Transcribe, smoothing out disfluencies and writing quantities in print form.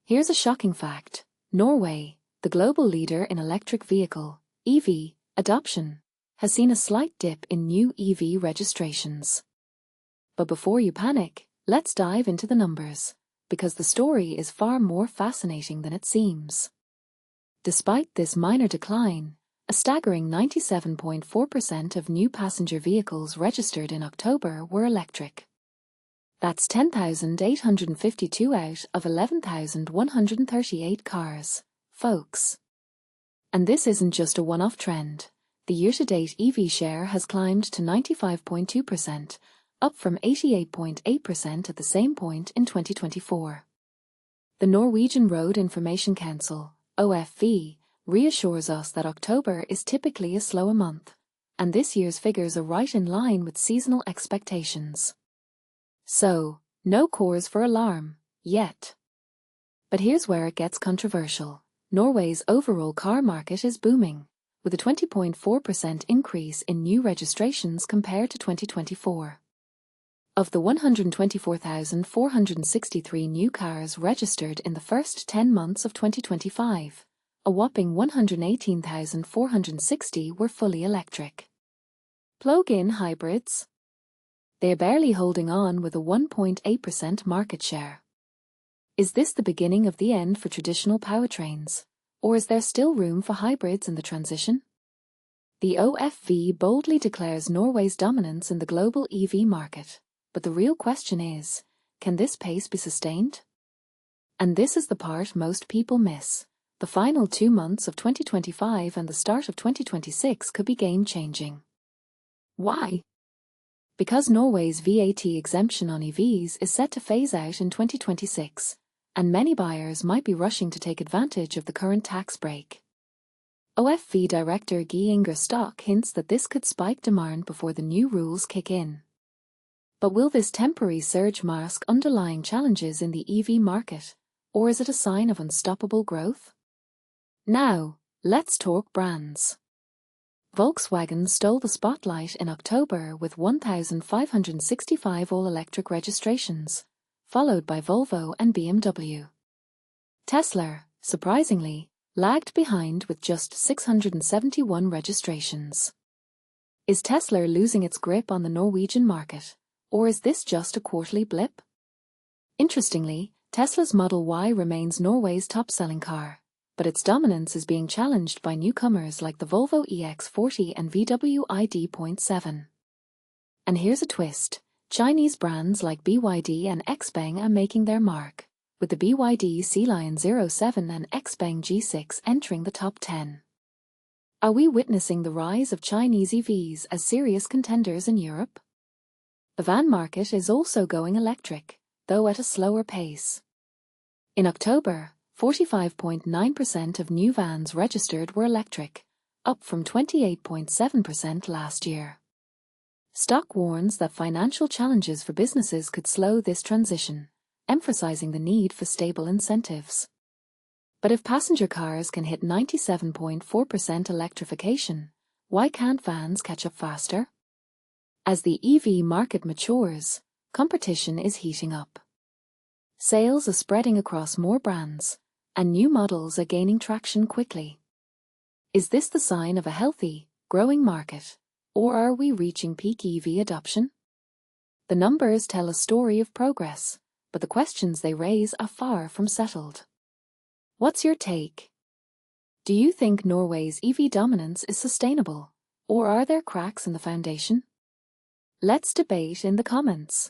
Here's a shocking fact. Norway, the global leader in electric vehicle (EV) adoption, has seen a slight dip in new EV registrations. But before you panic, let's dive into the numbers, because the story is far more fascinating than it seems. Despite this minor decline, a staggering 97.4% of new passenger vehicles registered in October were electric. That's 10,852 out of 11,138 cars, folks. And this isn't just a one-off trend. The year-to-date EV share has climbed to 95.2%, up from 88.8% at the same point in 2024. The Norwegian Road Information Council, OFV, reassures us that October is typically a slower month, and this year's figures are right in line with seasonal expectations. So, no cause for alarm, yet. But here's where it gets controversial. Norway's overall car market is booming, with a 20.4% increase in new registrations compared to 2024. Of the 124,463 new cars registered in the first 10 months of 2025, a whopping 118,460 were fully electric. Plug-in hybrids? They're barely holding on with a 1.8% market share. Is this the beginning of the end for traditional powertrains, or is there still room for hybrids in the transition? The OFV boldly declares Norway's dominance in the global EV market, but the real question is, can this pace be sustained? And this is the part most people miss. The final 2 months of 2025 and the start of 2026 could be game-changing. Why? Because Norway's VAT exemption on EVs is set to phase out in 2026, and many buyers might be rushing to take advantage of the current tax break. OFV Director Guy Inger Stock hints that this could spike demand before the new rules kick in. But will this temporary surge mask underlying challenges in the EV market, or is it a sign of unstoppable growth? Now, let's talk brands. Volkswagen stole the spotlight in October with 1,565 all-electric registrations, followed by Volvo and BMW. Tesla, surprisingly, lagged behind with just 671 registrations. Is Tesla losing its grip on the Norwegian market, or is this just a quarterly blip? Interestingly, Tesla's Model Y remains Norway's top-selling car, but its dominance is being challenged by newcomers like the Volvo EX40 and VW ID.7. And here's a twist. Chinese brands like BYD and XPeng are making their mark, with the BYD Sea-Lion 07 and XPeng G6 entering the top 10. Are we witnessing the rise of Chinese EVs as serious contenders in Europe? The van market is also going electric, though at a slower pace. In October, 45.9% of new vans registered were electric, up from 28.7% last year. Stock warns that financial challenges for businesses could slow this transition, emphasizing the need for stable incentives. But if passenger cars can hit 97.4% electrification, why can't vans catch up faster? As the EV market matures, competition is heating up. Sales are spreading across more brands, and new models are gaining traction quickly. Is this the sign of a healthy, growing market, or are we reaching peak EV adoption? The numbers tell a story of progress, but the questions they raise are far from settled. What's your take? Do you think Norway's EV dominance is sustainable, or are there cracks in the foundation? Let's debate in the comments.